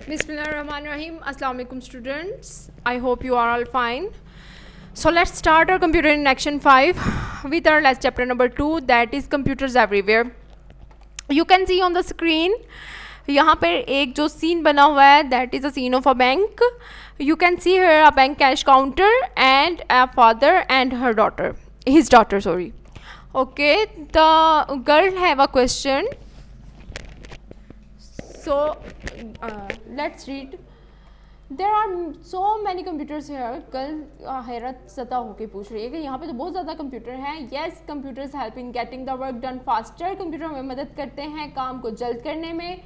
Bismillahirrahmanirrahim. Assalamu alaikum students. I hope you are all fine. So let's start our computer in action 5 with our last chapter number 2, that is computers everywhere. You can see on the screen यहाँ पर एक जो scene बना हुआ है, that is a scene of a bank. You can see here a bank cash counter and a father and her daughter, his daughter, sorry. Okay, the girl have a question. So let's read. There are so many computers here. कल हैरत सता होके पूछ रही है कि यहाँ पे तो बहुत ज़्यादा कंप्यूटर हैं. Yes, computers help in getting the work done faster. Computer हमें मदद करते हैं काम को जल्द करने में.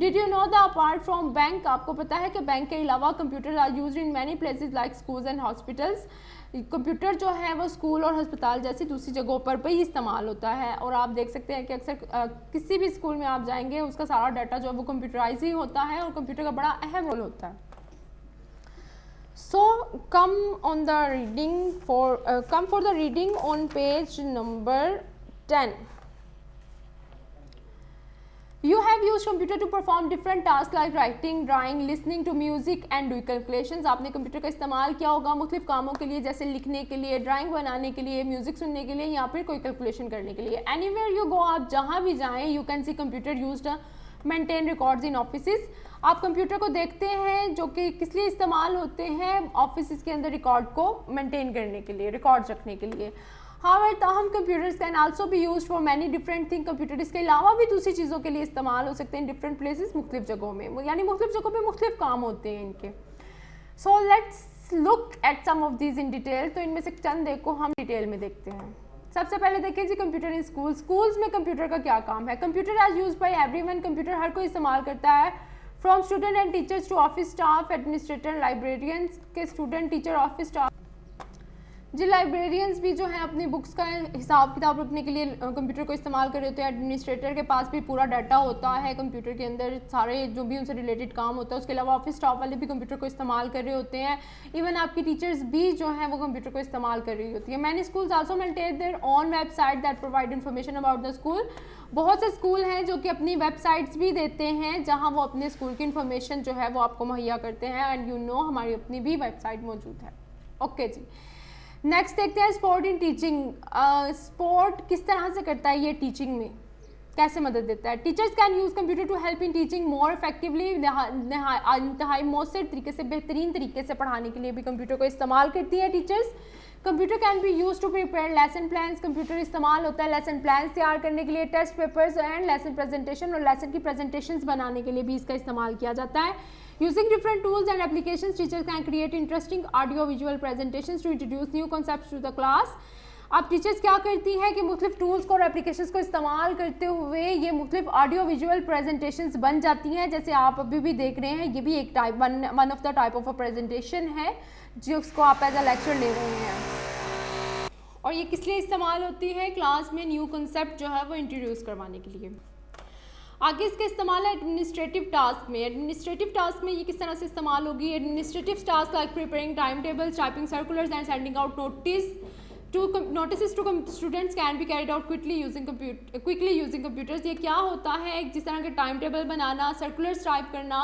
Did you know that apart from bank, आपको पता है कि बैंक के अलावा computer are used in many places like schools and hospitals. Computer जो है वो स्कूल और अस्पताल जैसी दूसरी जगहों पर भी इस्तेमाल होता है. और आप देख सकते हैं कि अक्सर किसी भी स्कूल में आप जाएंगे उसका सारा डाटा जो है वो कंप्यूटराइज ही होता है और कंप्यूटर का बड़ा अहम रोल होता है. So come for the reading on page number 10. You have used computer to perform different tasks like writing, drawing, listening to music and doing calculations. आपने कंप्यूटर का इस्तेमाल किया होगा मुख्तलिफ कामों के लिए, जैसे लिखने के लिए, ड्राइंग बनाने के लिए, म्यूजिक सुनने के लिए या फिर कोई कैलकुलेशन करने के लिए. Anywhere you go, आप जहाँ भी जाएं, you can see computer used maintain records in offices. आप कंप्यूटर को देखते हैं जो कि किस लिए इस्तेमाल होते हैं, ऑफिस के अंदर रिकॉर्ड को मेंटेन करने के लिए, रिकॉर्ड्स रखने के लिए. हाउएवर ताहम computers can also be used for many different thing. Computer इसके अलावा भी दूसरी चीज़ों के लिए इस्तेमाल हो सकते हैं डिफरेंट प्लेसेस, मुख्तलिफ जगहों में, यानी मुख्तलिफ जगहों पे मुख्तलिफ काम होते हैं इनके. So let's look at some of these in detail. तो इनमें से चंद को हम डिटेल में देखते हैं. सबसे पहले देखिए जी कंप्यूटर इन स्कूल. स्कूल्स में कंप्यूटर का क्या काम है. Computer as use by everyone. Computer हर कोई इस्तेमाल करता है. From student and teachers to office staff, administrator, librarians के स्टूडेंट, टीचर, ऑफिस स्टाफ. जी लाइब्रेरियंस भी जो है अपनी बुक्स का हिसाब किताब रखने के लिए कंप्यूटर को इस्तेमाल कर रहे होते हैं. एडमिनिस्ट्रेटर के पास भी पूरा डाटा होता है कंप्यूटर के अंदर, सारे जो भी उनसे रिलेटेड काम होता है. उसके अलावा ऑफिस स्टाफ वाले भी कंप्यूटर को इस्तेमाल कर रहे होते हैं. इवन आपकी टीचर्स भी जो है वो कंप्यूटर को इस्तेमाल कर रही होती है. Many schools also maintain their own website that provide information about the school. बहुत से स्कूल हैं जो कि अपनी वेबसाइट्स भी देते हैं जहाँ वो अपने स्कूल की इन्फॉर्मेशन जो है वो आपको मुहैया करते हैं. एंड यू नो हमारी अपनी भी वेबसाइट मौजूद है. ओके जी, नेक्स्ट देखते हैं स्पोर्ट इन टीचिंग. स्पोर्ट किस तरह से करता है ये टीचिंग में, कैसे मदद देता है. Teachers can use computer to help in teaching more effectively. इंतहाई मौसर तरीके से, बेहतरीन तरीके से पढ़ाने के लिए भी कंप्यूटर को इस्तेमाल करती है teachers. Computer can be used to prepare lesson plans. Computer इस्तेमाल होता है लेसन प्लान्स तैयार करने के लिए, test papers and lesson presentation, और लेसन की प्रेजेंटेशंस बनाने के लिए भी इसका इस्तेमाल किया जाता है. Using different tools and applications, teachers can create interesting audio-visual presentations to introduce new concepts to the class. अब टीचर्स क्या करती हैं कि मुख्तलिफ टूल्स को और एप्लीकेशंस को इस्तेमाल करते हुए ये मुख्तलिफ ऑडियो विजुअल प्रेजेंटेशंस बन जाती हैं. जैसे आप अभी भी देख रहे हैं, ये भी एक type one of the type of a presentation है जिसको आप एज अ लेक्चर ले रहे हैं. और ये किस लिए इस्तेमाल होती है, क्लास में न्यू कंसेप्ट जो है वो इंट्रोड्यूस करवाने के लिए. आगे इसका इस्तेमाल है एडमिनिस्ट्रेटिव टास्क में. एडमिनिस्ट्रेटिव टास्क में ये किस तरह से इस्तेमाल होगी. Administrative task like preparing time tables, typing circulars and sending out notices to students can be carried out quickly using computers. ये क्या होता है, जिस तरह के टाइम टेबल बनाना, सर्कुलर्स टाइप करना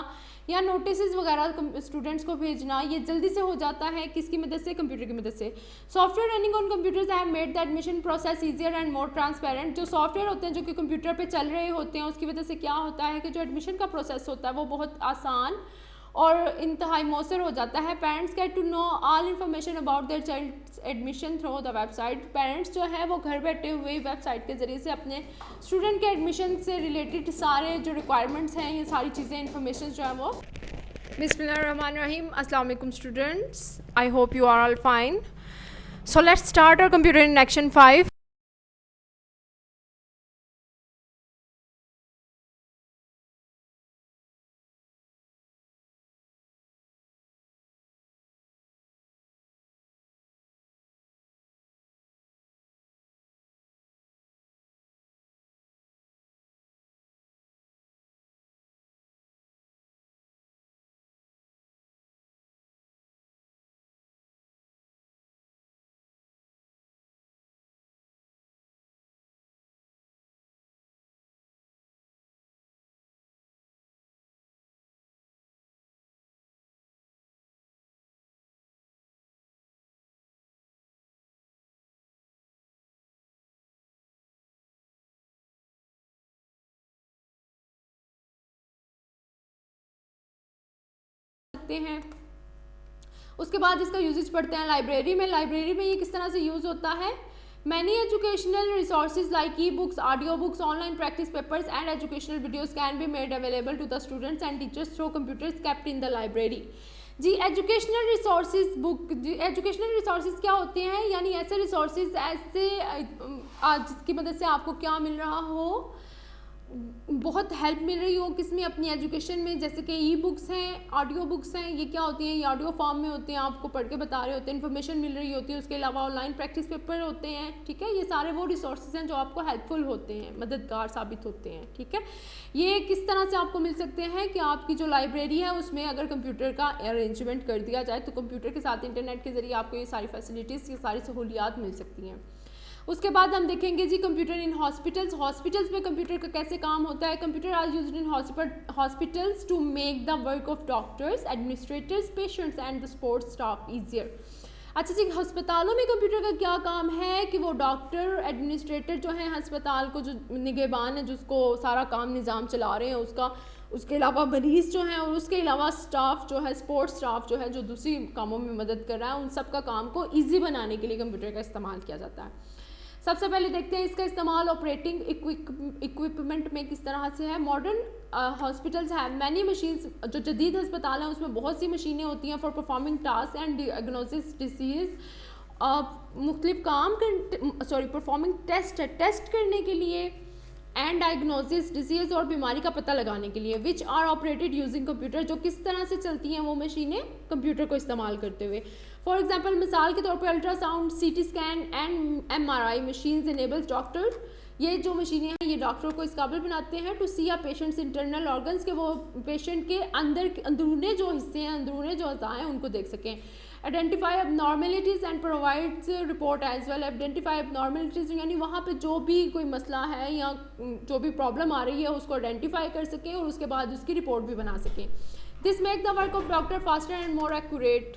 या नोटिस वगैरह स्टूडेंट्स को भेजना, ये जल्दी से हो जाता है किसकी मदद से, कंप्यूटर की मदद से. Software running on computers have made the admission process easier and more transparent. जो सॉफ्टवेयर होते हैं जो कि कंप्यूटर पे चल रहे होते हैं उसकी वजह से क्या होता है कि जो एडमिशन का प्रोसेस होता है वो बहुत आसान और इंतहाई मौसर हो जाता है. Parents get to know all information about their child admission through the website. Parents जो है वो घर बैठे हुए वेबसाइट के ज़रिए से अपने स्टूडेंट के एडमिशन से रिलेटेड सारे जो रिक्वायरमेंट्स हैं, ये सारी चीज़ें इन्फॉर्मेशन जो है वो. बिस्मिल्लाहिर्रहमानिर्रहीम. अस्सलाम वालेकुम students. I hope you are all fine. So let's start our computer in action 5. सकते हैं। उसके बाद इसका यूजेज पढ़ते हैं लाइब्रेरी में। लाइब्रेरी में ये किस तरह से यूज़ होता है। Many educational resources like e books, audio books, online practice papers and educational videos can be made available to the students and teachers through computers kept in the library. जी educational resources book, educational resources क्या होते हैं, यानी ऐसे resources ऐसे जिसकी मदद से आपको क्या मिल रहा हो, बहुत हेल्प मिल रही हो किसमें, अपनी एजुकेशन में। जैसे कि ई बुक्स हैं, ऑडियो बुक्स हैं, ये क्या होती हैं, ये ऑडियो फॉर्म में होते हैं, आपको पढ़ के बता रहे होते हैं, इन्फॉर्मेशन मिल रही होती है। उसके अलावा ऑनलाइन प्रैक्टिस पेपर होते हैं, ठीक है। ये सारे वो रिसोर्सेज हैं जो आपको हेल्पफुल होते हैं, मददगार साबित होते हैं, ठीक है। ये किस तरह से आपको मिल सकते हैं कि आपकी जो लाइब्रेरी है उसमें अगर कंप्यूटर का अरेंजमेंट कर दिया जाए तो कंप्यूटर के साथ इंटरनेट के ज़रिए आपको ये सारी फैसिलिटीज़, ये सारी सहूलियात मिल सकती हैं। उसके बाद हम देखेंगे जी कंप्यूटर इन हॉस्पिटल्स। हॉस्पिटल्स में कंप्यूटर का कैसे काम होता है। Computer are used in hospitals to make the work of doctors, administrators, patients and the support staff easier. अच्छा जी, अस्पतालों में कंप्यूटर का क्या काम है कि वो डॉक्टर, एडमिनिस्ट्रेटर जो है अस्पताल को, जो निगहबान है, जिसको सारा काम निज़ाम चला रहे हैं उसका, उसके अलावा मरीज़ जो हैं, और उसके अलावा स्टाफ जो है, सपोर्ट स्टाफ जो है, जो दूसरी कामों में मदद कर रहा है, उन सब का काम को ईजी बनाने के लिए कंप्यूटर का इस्तेमाल किया जाता है। सबसे पहले देखते हैं इसका इस्तेमाल ऑपरेटिंग इक्विपमेंट में किस तरह से है। Modern hospitals have many machines, जो जदीद अस्पताल हैं उसमें बहुत सी मशीनें होती हैं for performing task and diagnosis disease, मुख्तलिफ काम परफॉर्मिंग टेस्ट करने के लिए, एंड डायग्नोसिस डिजीज़ और बीमारी का पता लगाने के लिए, which are operated using computer, जो किस तरह से चलती हैं वो मशीनें कंप्यूटर को इस्तेमाल करते हुए। फॉर एग्जांपल, मिसाल के तौर पर ultrasound, CT scan and MRI machines enables doctors, ये जो मशीनें हैं ये डॉक्टर को इस काबिल बनाते हैं to see a patient's internal organs, के वो पेशेंट के अंदरूने जो हिस्से हैं, अंदरूने जो अज़ा हैं उनको देख सकें। Identify abnormalities and provides report as well. Identify abnormalities यानी वहाँ पे जो भी कोई मसला है या जो भी प्रॉब्लम आ रही है उसको आइडेंटिफाई कर सकें और उसके बाद उसकी रिपोर्ट भी बना सकें। This make the work of doctor faster and more accurate.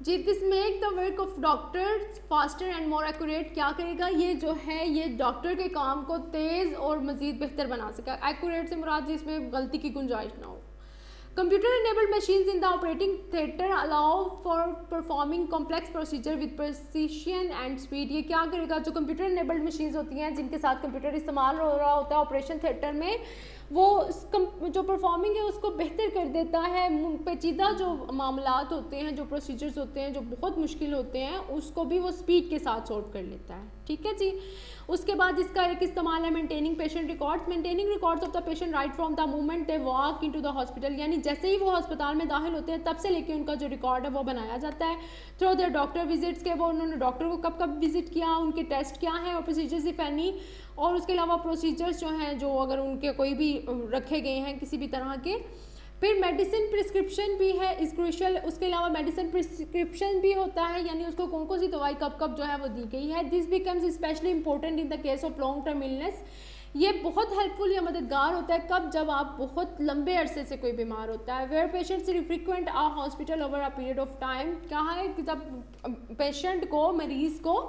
जी, this make the work of doctor faster and more accurate क्या करेगा, ये जो है ये डॉक्टर के काम को तेज़ और मज़ीद बेहतर बना सकेगा। एक्यूरेट से मुराद जिसमें गलती की गुंजाइश ना हो। Computer enabled machines in the operating theatre allow for performing complex procedure with precision and speed। ये क्या करेगा, जो कंप्यूटर इनेबल्ड मशीन्स होती हैं जिनके साथ कंप्यूटर इस्तेमाल हो रहा होता है ऑपरेशन थिएटर में, वो जो परफॉर्मिंग है उसको बेहतर कर देता है। पेचीदा जो मामलात होते हैं, जो प्रोसीजर्स होते हैं जो बहुत मुश्किल होते हैं, उसको भी वो स्पीड के साथ सॉल्व कर लेता है, ठीक है जी। उसके बाद इसका एक इस्तेमाल है maintaining patient records. Maintaining records of the patient right from the moment they walk into the hospital, यानी जैसे ही वो अस्पताल में दाखिल होते हैं तब से लेके उनका जो रिकॉर्ड है वो बनाया जाता है। थ्रू देयर डॉक्टर विजिट्स, के वो उन्होंने डॉक्टर को कब कब विजिट किया, उनके टेस्ट क्या हैं और प्रोसीजर्स इफ एनी, और उसके अलावा प्रोसीजर्स जो हैं जो अगर उनके कोई भी रखे गए हैं किसी भी तरह के। फिर मेडिसिन प्रिस्क्रिप्शन भी है इस क्रूशल। उसके अलावा मेडिसिन प्रिस्क्रिप्शन भी होता है, यानी उसको कौन कौन सी दवाई कब कब जो है वो दी गई है। This becomes specially important in the case of long term illness. ये बहुत हेल्पफुल या मददगार होता है कब, जब आप बहुत लंबे अरसे से कोई बीमार होता है। Where patients frequent a hospital over a period of time, क्या है कि जब पेशेंट को, मरीज़ को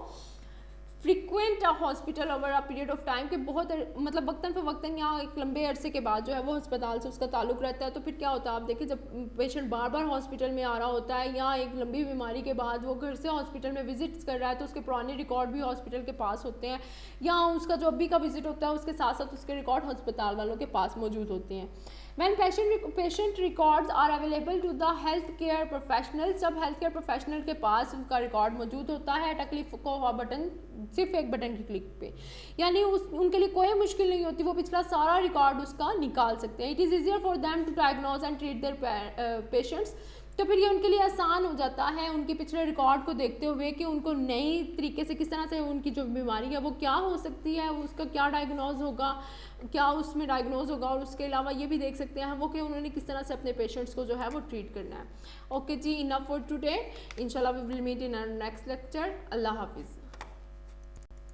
frequent hospital over a period of time के बहुत मतलब वक्तन फ़वक्तन या एक लंबे अरसे के बाद जो है वो अस्पताल से उसका ताल्लुक़ रहता है, तो फिर क्या होता है आप देखिए, जब पेशेंट बार बार हॉस्पिटल में आ रहा होता है या एक लंबी बीमारी के बाद वो घर से हॉस्पिटल में विजिट्स कर रहा है, तो उसके पुराने रिकॉर्ड भी हॉस्पिटल के पास होते हैं, या उसका जो अभी का विजिट होता है उसके साथ साथ उसके रिकॉर्ड अस्पताल वालों के पास मौजूद होते हैं। When patient records are available to the health care professionals, जब हेल्थ केयर प्रोफेशनल के पास उनका रिकॉर्ड मौजूद होता है, टकलीफ को बटन, सिर्फ एक बटन की क्लिक पे, यानी उनके लिए कोई मुश्किल नहीं होती, वो पिछला सारा रिकॉर्ड उसका निकाल सकते हैं। It is easier for them to diagnose and treat their patients, तो फिर ये उनके लिए आसान हो जाता है उनके पिछले रिकॉर्ड को देखते हुए कि उनको नई तरीके से किस तरह से उनकी जो बीमारी है वो क्या हो सकती है, उसका क्या डायग्नोज होगा, क्या उसमें डायग्नोज होगा, और उसके अलावा ये भी देख सकते हैं वो कि उन्होंने किस तरह से अपने पेशेंट्स को जो है वो ट्रीट करना है। ओके जी, इनफ फॉर टुडे, इंशाल्लाह we will meet in our next lecture. अल्लाह हाफिज़।